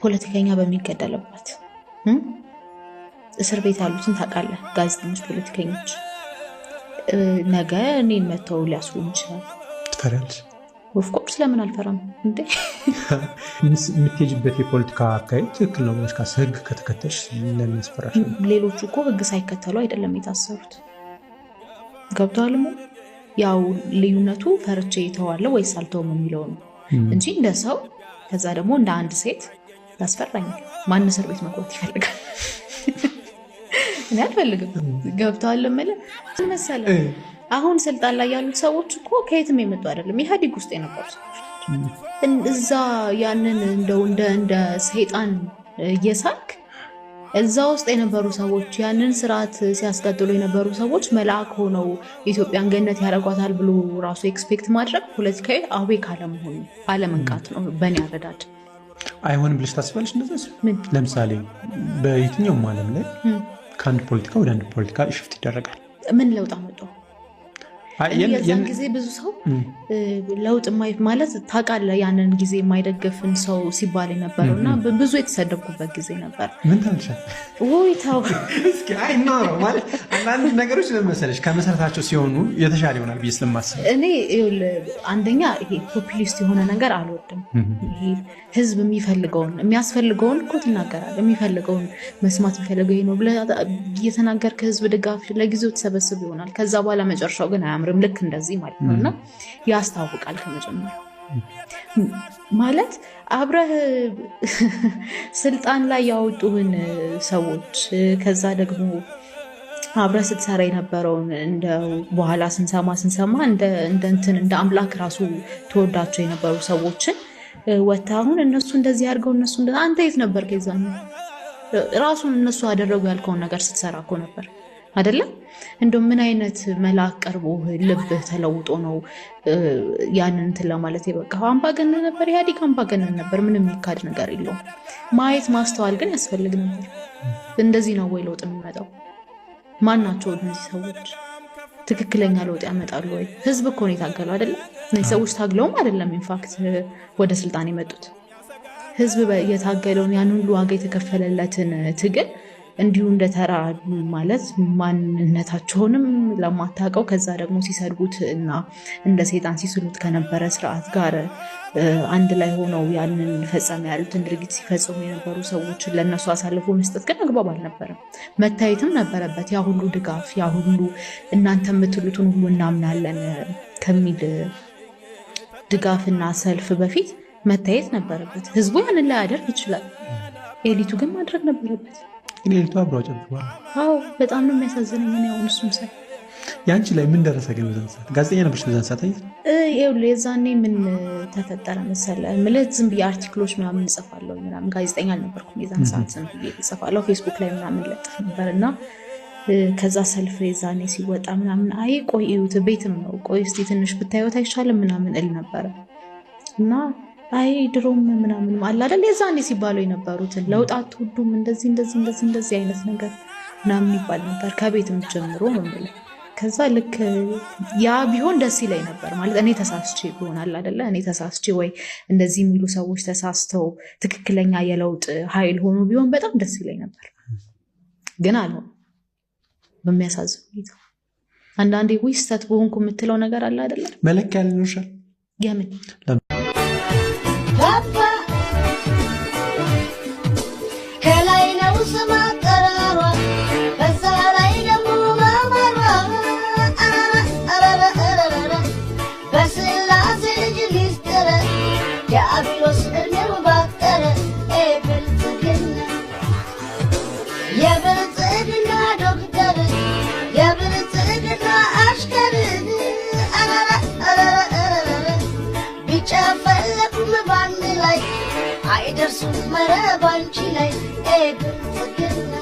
ፖለቲከኛ በሚገደልበት እስር ቤት ያሉትን ታውቃለህ? ጋዜጠኞች፣ ፖለቲከኞች ነገ እኔን መተው ሊያስሩኝ ይችላል። ትፈሪያለሽ? ኦፍኮርስ ለምን አልፈራም እንዴ? የምትሄጂበት የፖለቲካ አካሄድ ትክክል ነው ብለሽ ካሰብሽ ህግ ከተከተልሽ ለምን ያስፈራሽ? ሌሎቹ እኮ ህግ ሳይከተሉ አይደለም የታሰሩት። ገብቶሃል? ያው ልዩነቱ ፈርቼ ይተዋለሁ ወይስ አልተውም የሚለው ነው እንጂ እንደ ሰው ከዛ ደግሞ እንደ አንድ ሴት ያስፈራኛል። ማን እስር ቤት መግባት ይፈልጋል? እኔ አልፈልግም። ገብቶሃል? መሰለህ አሁን ስልጣን ላይ ያሉት ሰዎች እኮ ከየትም የመጡ አይደለም፣ ኢህአዴግ ውስጥ የነበሩ ሰዎች እዛ ያንን እንደው እንደ ሰይጣን እየሳክ እዛ ውስጥ የነበሩ ሰዎች ያንን ስርዓት ሲያስቀጥሉ የነበሩ ሰዎች መልአክ ሆነው ኢትዮጵያን ገነት ያደርጓታል ብሎ ራሱ ኤክስፔክት ማድረግ ፖለቲካዊ አዌክ አለመሆኑ አለመንቃት ነው በእኔ አረዳድ። አይሆንም ብለሽ ታስባለሽ? እንደዚህ ለምሳሌ በየትኛውም ዓለም ላይ ከአንድ ፖለቲካ ወደ አንድ ፖለቲካ ሽፍት ይደረጋል። ምን ለውጥ አመጣው? የዛን ጊዜ ብዙ ሰው ለውጥ ማለት ታውቃለህ፣ ያንን ጊዜ የማይደግፍን ሰው ሲባል የነበረው እና ብዙ የተሰደብኩበት ጊዜ ነበር። ምን ታልሻል? ወይ ታው እስኪ አይ ነው ማለት አንዳንድ ነገሮች ለመሰለሽ ከመሰረታቸው ሲሆኑ የተሻለ ይሆናል ብዬ ስለማስብ እኔ አንደኛ ይሄ ፖፑሊስት የሆነ ነገር አልወድም። ይሄ ህዝብ የሚፈልገውን የሚያስፈልገውን እኮ ትናገራለህ። የሚፈልገውን መስማት የሚፈልገው ይሄ ነው ብለህ እየተናገርክ ህዝብ ድጋፍ ለጊዜው ተሰበስብ ይሆናል። ከዛ በኋላ መጨረሻው ግን አያምርም። ልክ እንደዚህ ማለት ነውና ያስታውቃል። ከመጀመሪያው ማለት አብረህ ስልጣን ላይ ያወጡህን ሰዎች ከዛ ደግሞ አብረህ ስትሰራ የነበረውን እንደው በኋላ ስንሰማ እንደ አምላክ ራሱ ተወዳቸው የነበሩ ሰዎችን ወታሁን እነሱ እንደዚህ አድርገው እነሱ አንተ የት ነበር? ከዛን ራሱን እነሱ አደረጉ ያልከውን ነገር ስትሰራ እኮ ነበር አይደለም? እንደው ምን አይነት መልአክ ቀርቦ ልብህ ተለውጦ ነው ያንን እንትን ለማለት የበቃው? አምባገነን ነበር፣ ኢህአዴግ አምባገነን ነበር። ምንም የሚካድ ነገር የለውም። ማየት ማስተዋል ግን ያስፈልግ ነበር። እንደዚህ ነው ወይ ለውጥ የሚመጣው? ማን ናቸው እነዚህ ሰዎች? ትክክለኛ ለውጥ ያመጣሉ ወይ? ህዝብ እኮ ነው የታገለው አይደለም? እነዚህ ሰዎች ታግለውም አይደለም ኢንፋክት ወደ ስልጣን የመጡት። ህዝብ የታገለውን ያን ሁሉ ዋጋ የተከፈለለትን ትግል እንዲሁ እንደተራ ማለት ማንነታቸውንም ለማታውቀው ከዛ ደግሞ ሲሰድቡት እና እንደ ሰይጣን ሲስሉት ከነበረ ስርዓት ጋር አንድ ላይ ሆነው ያንን ፈጸመ ያሉትን ድርጊት ሲፈጽሙ የነበሩ ሰዎችን ለነሱ አሳልፎ መስጠት ግን አግባብ አልነበረም። መታየትም ነበረበት። ያ ሁሉ ድጋፍ፣ ያ ሁሉ እናንተ የምትሉትን ሁሉ እናምናለን ከሚል ድጋፍና ሰልፍ በፊት መታየት ነበረበት። ህዝቡ ያንን ላይ ያደርግ ይችላል። ኤሊቱ ግን ማድረግ ነበረበት። ኤሊቱ አብረው ጨብጠዋል። አዎ በጣም ነው የሚያሳዝነኝ። እኔ አሁን እሱም ሳይ ያንቺ ላይ ምን ደረሰ ግን? በዛን ሰዓት ጋዜጠኛ ነበርሽ? በዛን ሰዓት የዛኔ ምን ተፈጠረ መሰለህ? ማለት ዝም ብዬ አርቲክሎች ምናምን እጽፋለሁ ምናምን። ጋዜጠኛ አልነበርኩም የዛን ሰዓት። ዝም ብዬ እጽፋለሁ፣ ፌስቡክ ላይ ምናምን ለጥፍ ነበር እና ከዛ ሰልፍ የዛኔ ሲወጣ ምናምን አይ ቆይ እዩት፣ ቤትም ነው ቆይ እስቲ ትንሽ ብታዩት አይሻልም ምናምን እል ነበረ እና አይ ድሮም ምናምን አለ አይደል የዛኔ ሲባለው የነበሩትን ለውጥ አትወዱም እንደዚህ አይነት ነገር ምናምን ይባል ነበር ከቤትም ጀምሮ ነው ማለት። ከዛ ልክ ያ ቢሆን ደስ ይለኝ ነበር ማለት እኔ ተሳስቼ ይሆናል አይደለ? እኔ ተሳስቼ ወይ እንደዚህ የሚሉ ሰዎች ተሳስተው ትክክለኛ የለውጥ ኃይል ሆኖ ቢሆን በጣም ደስ ይለኝ ነበር። ግን አልሆነም በሚያሳዝን ሁኔታ። አንዳንዴ ስተት በሆንኩ የምትለው ነገር አለ አይደለ? መለኪያ ያልኖርሻል የምን ከላይ ነው ስማ ቀራሯ በዛ ላይ ደግሞ ማማሯ በስላሴ ልጅ ሚስጥር የአብዮስ እድሜው ባጠረ የብልጽግና ዶክተር የብልጽግና አሽከር ቢጨፈለቁም ባንድ ላይ አይደርሱም መረብ አንቺ ላይ ብልጽግና